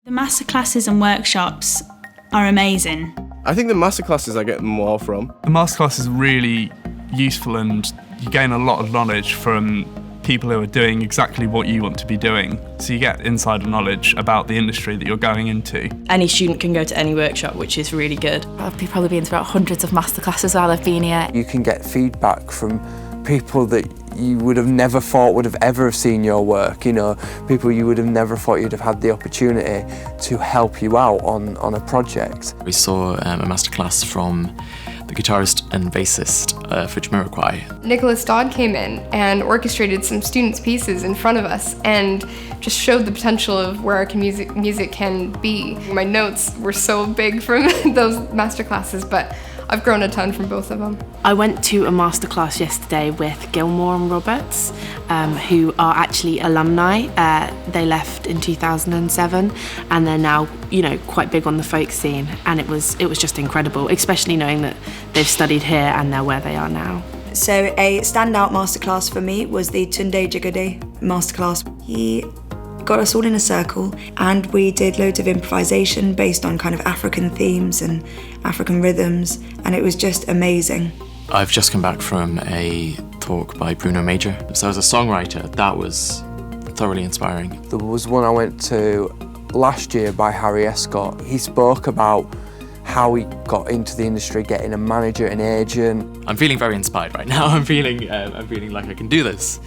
The masterclasses and workshops are amazing. I think the masterclasses I get more from. The masterclass is really useful and you gain a lot of knowledge from people who are doing exactly what you want to be doing. So you get insider knowledge about the industry that you're going into. Any student can go to any workshop, which is really good. I've probably been to about hundreds of masterclasses while I've been here. You can get feedback from people that you would have never thought would have ever seen your work, you know, people you would have never thought you'd have had the opportunity to help you out on a project. We saw a masterclass from the guitarist and bassist for Jamiroquai. Nicholas Dodd came in and orchestrated some students' pieces in front of us and just showed the potential of where our music can be. My notes were so big from those masterclasses, but I've grown a ton from both of them. I went to a masterclass yesterday with Gilmore and Roberts, who are actually alumni. They left in 2007 and they're now, you know, quite big on the folk scene, and it was just incredible, especially knowing that they've studied here and they're where they are now. So a standout masterclass for me was the Tunde Jigade masterclass. He got us all in a circle and we did loads of improvisation based on kind of African themes and African rhythms, and it was just amazing. I've just come back from a talk by Bruno Major. So as a songwriter, that was thoroughly inspiring. There was one I went to last year by Harry Escott. He spoke about how he got into the industry, getting a manager, an agent. I'm feeling very inspired right now. I'm feeling like I can do this.